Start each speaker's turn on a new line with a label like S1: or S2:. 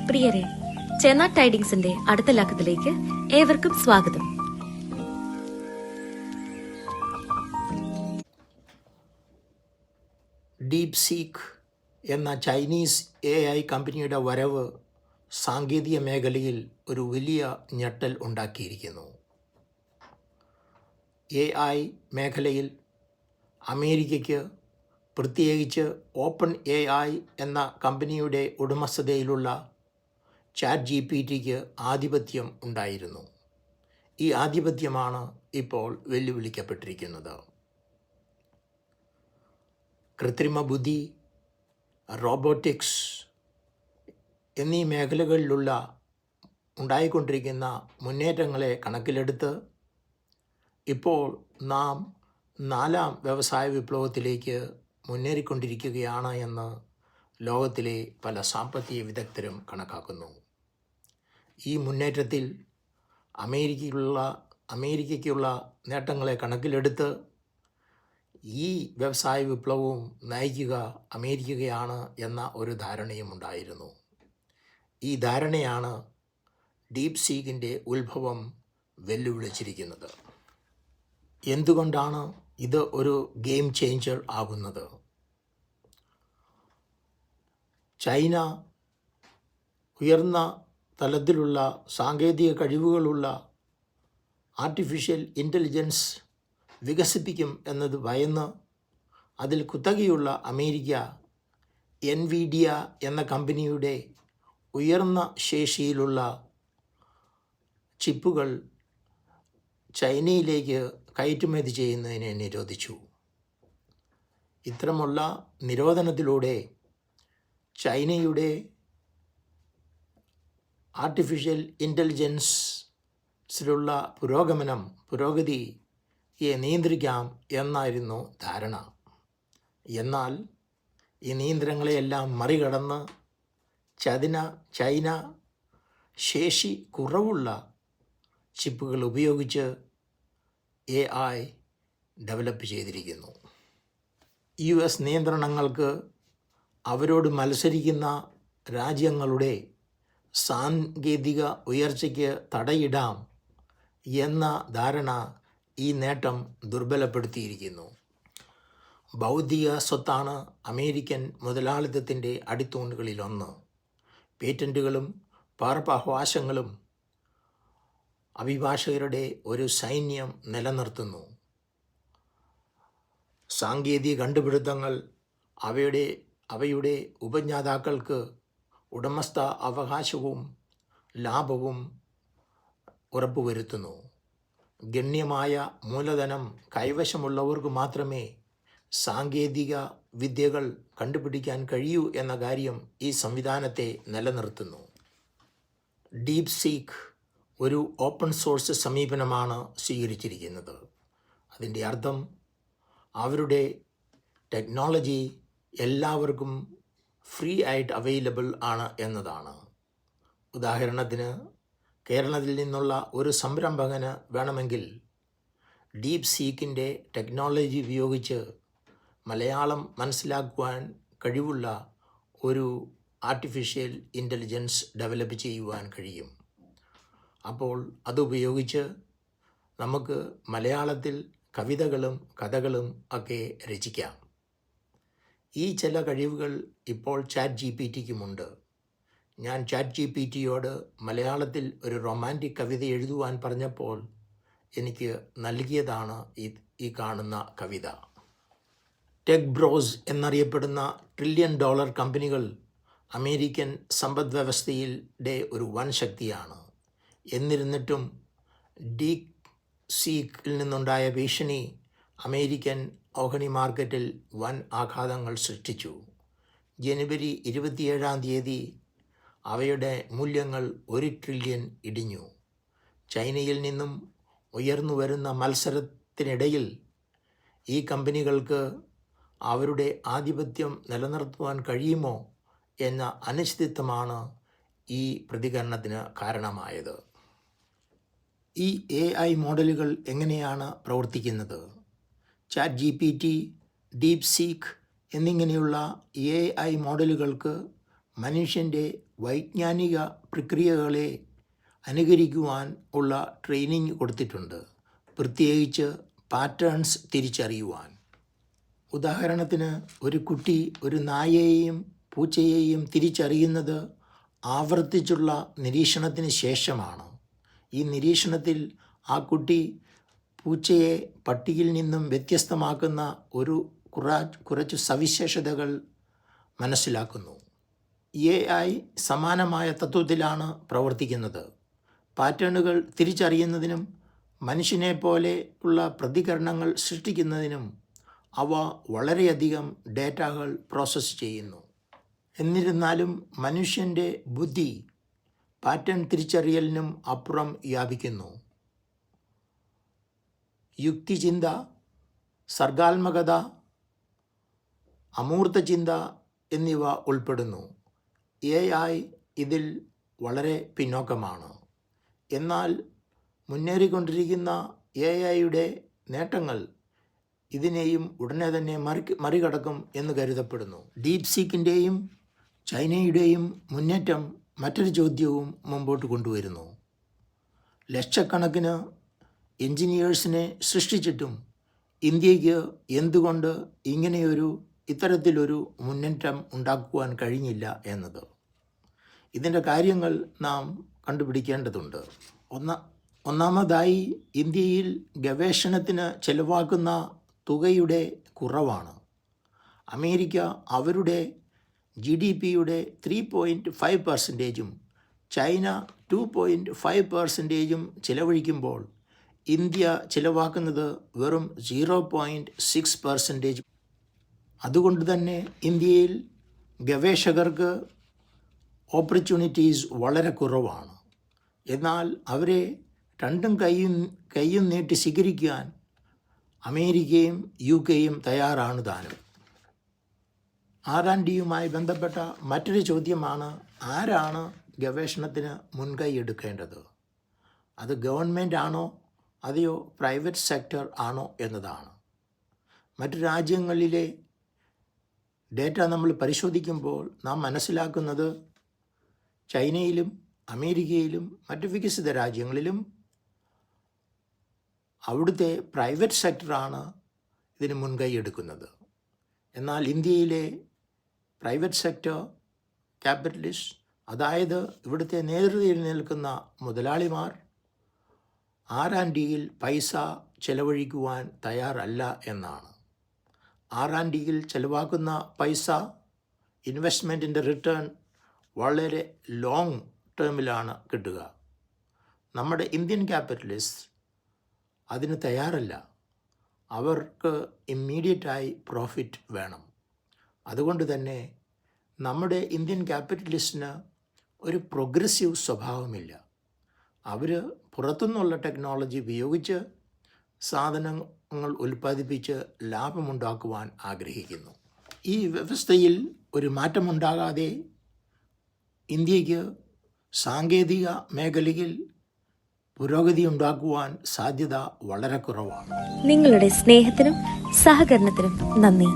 S1: പ്രിയരെ, ചെന്ന ടൈഡിങ്സിന്റെ അടുത്ത ലക്കത്തിലേക്ക് ഏവർക്കും സ്വാഗതം.
S2: ഡീപ് സീക്ക് എന്ന ചൈനീസ് AI കമ്പനിയുടെ വരവ് സാങ്കേതിക മേഖലയിൽ ഒരു വലിയ ഞെട്ടൽ ഉണ്ടാക്കിയിരിക്കുന്നു. AI മേഖലയിൽ അമേരിക്കയ്ക്ക്, പ്രത്യേകിച്ച് ഓപ്പൺ AI എന്ന കമ്പനിയുടെ ഉടമസ്ഥതയിലുള്ള ChatGPTക്ക് ആധിപത്യം ഉണ്ടായിരുന്നു. ഈ ആധിപത്യമാണ് ഇപ്പോൾ വെല്ലുവിളിക്കപ്പെട്ടിരിക്കുന്നത്. കൃത്രിമ ബുദ്ധി, റോബോട്ടിക്സ് എന്നീ മേഖലകളിലുള്ള ഉണ്ടായിക്കൊണ്ടിരിക്കുന്ന മുന്നേറ്റങ്ങളെ കണക്കിലെടുത്ത് ഇപ്പോൾ നാം 4ാം വ്യവസായ വിപ്ലവത്തിലേക്ക് മുന്നേറിക്കൊണ്ടിരിക്കുകയാണ് എന്ന് ലോകത്തിലെ പല സാമ്പത്തിക വിദഗ്ധരും കണക്കാക്കുന്നു. ഈ മുന്നേറ്റത്തിൽ അമേരിക്കയ്ക്കുള്ള നേട്ടങ്ങളെ കണക്കിലെടുത്ത് ഈ വ്യവസായ വിപ്ലവവും നയിക്കുക അമേരിക്കയാണ് എന്ന ഒരു ധാരണയും ഉണ്ടായിരുന്നു. ഈ ധാരണയാണ് ഡീപ് സീക്കിൻ്റെ ഉത്ഭവം വെല്ലുവിളിച്ചിരിക്കുന്നത്. എന്തുകൊണ്ടാണ് ഇത് ഒരു ഗെയിം ചേഞ്ചർ ആകുന്നത്? ചൈന ഉയർന്ന തലത്തിലുള്ള സാങ്കേതിക കഴിവുകളുള്ള ആർട്ടിഫിഷ്യൽ ഇൻ്റലിജൻസ് വികസിപ്പിക്കും എന്നത് ഭയന്ന് അതിൽ കുത്തകയുള്ള അമേരിക്ക NVIDIA എന്ന കമ്പനിയുടെ ഉയർന്ന ശേഷിയിലുള്ള ചിപ്പുകൾ ചൈനയിലേക്ക് കയറ്റുമതി ചെയ്യുന്നതിനെ നിരോധിച്ചു. ഇത്തരമുള്ള നിരോധനത്തിലൂടെ ചൈനയുടെ ആർട്ടിഫിഷ്യൽ ഇൻ്റലിജൻസിലുള്ള പുരോഗതിയെ നിയന്ത്രിക്കാം എന്നായിരുന്നു ധാരണ. എന്നാൽ ഈ നിയന്ത്രണങ്ങളെയെല്ലാം മറികടന്ന് ചൈന ശേഷി കുറവുള്ള ചിപ്പുകൾ ഉപയോഗിച്ച് AI ഡെവലപ്പ് ചെയ്തിരിക്കുന്നു. US നിയന്ത്രണങ്ങൾക്ക് അവരോട് മത്സരിക്കുന്ന രാജ്യങ്ങളുടെ സാങ്കേതിക ഉയർച്ചയ്ക്ക് തടയിടാം എന്ന ധാരണ ഈ നേട്ടം ദുർബലപ്പെടുത്തിയിരിക്കുന്നു. ബൗദ്ധിക സ്വത്താണ് അമേരിക്കൻ മുതലാളിത്തത്തിൻ്റെ അടിത്തൂണുകളിലൊന്ന്. പേറ്റൻറ്റുകളും പകർപ്പവകാശങ്ങളും അഭിഭാഷകരുടെ ഒരു സൈന്യം നിലനിർത്തുന്നു. സാങ്കേതിക കണ്ടുപിടുത്തങ്ങൾ അവയുടെ ഉപജ്ഞാതാക്കൾക്ക് ഉടമസ്ഥ അവകാശവും ലാഭവും ഉറപ്പുവരുത്തുന്നു. ഗണ്യമായ മൂലധനം കൈവശമുള്ളവർക്ക് മാത്രമേ സാങ്കേതിക വിദ്യകൾ കണ്ടുപിടിക്കാൻ കഴിയൂ എന്ന കാര്യം ഈ സംവിധാനത്തെ നിലനിർത്തുന്നു. ഡീപ് സീക്ക് ഒരു ഓപ്പൺ സോഴ്സ് സമീപനമാണ് സ്വീകരിച്ചിരിക്കുന്നത്. അതിൻ്റെ അർത്ഥം അവരുടെ ടെക്നോളജി എല്ലാവർക്കും ഫ്രീ ആയിട്ട് അവൈലബിൾ ആണ് എന്നതാണ്. ഉദാഹരണത്തിന്, കേരളത്തിൽ നിന്നുള്ള ഒരു സംരംഭകന് വേണമെങ്കിൽ ഡീപ് സീക്കിൻ്റെ ടെക്നോളജി ഉപയോഗിച്ച് മലയാളം മനസ്സിലാക്കുവാൻ കഴിവുള്ള ഒരു ആർട്ടിഫിഷ്യൽ ഇൻ്റലിജൻസ് ഡെവലപ്പ് ചെയ്യുവാൻ കഴിയും. അപ്പോൾ അതുപയോഗിച്ച് നമുക്ക് മലയാളത്തിൽ കവിതകളും കഥകളും ഒക്കെ രചിക്കാം. ഈ ചില കഴിവുകൾ ഇപ്പോൾ ChatGPTക്കുമുണ്ട്. ഞാൻ ChatGPTയോട് മലയാളത്തിൽ ഒരു റൊമാൻറ്റിക് കവിത എഴുതുവാൻ പറഞ്ഞപ്പോൾ എനിക്ക് നൽകിയതാണ് ഈ കാണുന്ന കവിത. ടെക് ബ്രോസ് എന്നറിയപ്പെടുന്ന $1 ട്രില്യൺ കമ്പനികൾ അമേരിക്കൻ സമ്പദ് വ്യവസ്ഥയുടെ ഒരു വൻ ശക്തിയാണ്. എന്നിരുന്നിട്ടും ഡീപ് സീക്കിൽ നിന്നുണ്ടായ ഭീഷണി അമേരിക്കൻ ഓഹരി മാർക്കറ്റിൽ വൻ ആഘാതങ്ങൾ സൃഷ്ടിച്ചു. ജനുവരി 27 അവയുടെ മൂല്യങ്ങൾ 1 ട്രില്യൺ ഇടിഞ്ഞു. ചൈനയിൽ നിന്നും ഉയർന്നു വരുന്ന മത്സരത്തിനിടയിൽ ഈ കമ്പനികൾക്ക് അവരുടെ ആധിപത്യം നിലനിർത്തുവാൻ കഴിയുമോ എന്ന അനിശ്ചിതത്വമാണ് ഈ പ്രതികരണത്തിന് കാരണമായത്. ഈ AI മോഡലുകൾ എങ്ങനെയാണ് പ്രവർത്തിക്കുന്നത്? ChatGPT, ഡീപ് സീക്ക് എന്നിങ്ങനെയുള്ള AI മോഡലുകൾക്ക് മനുഷ്യൻ്റെ വൈജ്ഞാനിക പ്രക്രിയകളെ അനുകരിക്കുവാൻ ഉള്ള ട്രെയിനിങ് കൊടുത്തിട്ടുണ്ട്, പ്രത്യേകിച്ച് പാറ്റേൺസ് തിരിച്ചറിയുവാൻ. ഉദാഹരണത്തിന്, ഒരു കുട്ടി ഒരു നായയെയും പൂച്ചയെയും തിരിച്ചറിയുന്നത് ആവർത്തിച്ചുള്ള നിരീക്ഷണത്തിന് ശേഷമാണ്. ഈ നിരീക്ഷണത്തിൽ ആ കുട്ടി പൂച്ചയെ പട്ടിയിൽ നിന്നും വ്യത്യസ്തമാക്കുന്ന കുറച്ച് സവിശേഷതകൾ മനസ്സിലാക്കുന്നു. AI സമാനമായ തത്വത്തിലാണ് പ്രവർത്തിക്കുന്നത്. പാറ്റേണുകൾ തിരിച്ചറിയുന്നതിനും മനുഷ്യനെ പോലെ ഉള്ള പ്രതികരണങ്ങൾ സൃഷ്ടിക്കുന്നതിനും അവ വളരെയധികം ഡേറ്റകൾ പ്രോസസ്സ് ചെയ്യുന്നു. എന്നിരുന്നാലും മനുഷ്യൻ്റെ ബുദ്ധി പാറ്റേൺ തിരിച്ചറിയലിനും അപ്പുറം വ്യാപിക്കുന്നു. യുക്തിചിന്ത, സർഗാത്മകത, അമൂർത്ത ചിന്ത എന്നിവ ഉൾപ്പെടുന്നു. AI ഇതിൽ വളരെ പിന്നോക്കമാണ്. എന്നാൽ മുന്നേറിക്കൊണ്ടിരിക്കുന്ന AIയുടെ നേട്ടങ്ങൾ ഇതിനെയും ഉടനെ തന്നെ മറികടക്കും എന്ന് കരുതപ്പെടുന്നു. ഡീപ് സീക്കിൻ്റെയും ചൈനയുടെയും മുന്നേറ്റം മറ്റൊരു ചോദ്യവും മുമ്പോട്ട് കൊണ്ടുവരുന്നു. ലക്ഷക്കണക്കിന് എൻജിനീയേഴ്സിനെ സൃഷ്ടിച്ചിട്ടും ഇന്ത്യക്ക് എന്തുകൊണ്ട് ഇത്തരത്തിലൊരു മുന്നേറ്റം ഉണ്ടാക്കുവാൻ കഴിഞ്ഞില്ല എന്നത്. ഇതിൻ്റെ കാര്യങ്ങൾ നാം കണ്ടുപിടിക്കേണ്ടതുണ്ട്. ഒന്നാമതായി, ഇന്ത്യയിൽ ഗവേഷണത്തിന് ചെലവാക്കുന്ന തുകയുടെ കുറവാണ്. അമേരിക്ക അവരുടെ GDPയുടെ 3.5%, ചൈന 2.5% ചിലവഴിക്കുമ്പോൾ ഇന്ത്യ ചിലവാക്കുന്നത് വെറും 0.6%. അതുകൊണ്ട് തന്നെ ഇന്ത്യയിൽ ഗവേഷകർക്ക് ഓപ്പർച്യൂണിറ്റീസ് വളരെ കുറവാണ്. എന്നാൽ അവരെ രണ്ടും കൈയും നീട്ടി സ്വീകരിക്കാൻ അമേരിക്കയും UK-യും തയ്യാറാണ് താനും. R&Dയുമായി ബന്ധപ്പെട്ട മറ്റൊരു ചോദ്യമാണ്, ആരാണ് ഗവേഷണത്തിന് മുൻകൈ എടുക്കേണ്ടത്? അത് ഗവൺമെൻറ് ആണോ അതെയോ പ്രൈവറ്റ് സെക്ടർ ആണോ എന്നതാണ്. മറ്റു രാജ്യങ്ങളിലെ ഡേറ്റ നമ്മൾ പരിശോധിക്കുമ്പോൾ നാം മനസ്സിലാക്കുന്നത് ചൈനയിലും അമേരിക്കയിലും മറ്റു വികസിത രാജ്യങ്ങളിലും അവിടുത്തെ പ്രൈവറ്റ് സെക്ടറാണ് ഇതിന് മുൻകൈ എടുക്കുന്നത്. എന്നാൽ ഇന്ത്യയിലെ പ്രൈവറ്റ് സെക്ടർ ക്യാപിറ്റലിസ്റ്റ്, അതായത് ഇവിടുത്തെ നേതൃത്വത്തിൽ നിൽക്കുന്ന മുതലാളിമാർ R&Dയിൽ പൈസ ചെലവഴിക്കുവാൻ തയ്യാറല്ല എന്നാണ്. R&Dയിൽ ചെലവാക്കുന്ന പൈസ, ഇൻവെസ്റ്റ്മെൻറ്റിൻ്റെ റിട്ടേൺ വളരെ ലോങ് ടേമിലാണ് കിട്ടുക. നമ്മുടെ ഇന്ത്യൻ ക്യാപിറ്റലിസ്റ്റ് അതിന് തയ്യാറല്ല. അവർക്ക് ഇമ്മീഡിയറ്റായി പ്രോഫിറ്റ് വേണം. അതുകൊണ്ട് തന്നെ നമ്മുടെ ഇന്ത്യൻ ക്യാപിറ്റലിസ്റ്റിന് ഒരു പ്രോഗ്രസീവ് സ്വഭാവമില്ല. അവർ പുറത്തുനിന്നുള്ള ടെക്നോളജി ഉപയോഗിച്ച് സാധനങ്ങൾ ഉൽപ്പാദിപ്പിച്ച് ലാഭമുണ്ടാക്കുവാൻ ആഗ്രഹിക്കുന്നു. ഈ വ്യവസ്ഥയിൽ ഒരു മാറ്റമുണ്ടാകാതെ ഇന്ത്യക്ക് സാങ്കേതിക മേഖലയിൽ പുരോഗതി ഉണ്ടാക്കുവാൻ സാധ്യത വളരെ കുറവാണ്.
S1: നിങ്ങളുടെ സ്നേഹത്തിനും സഹകരണത്തിനും നന്ദി.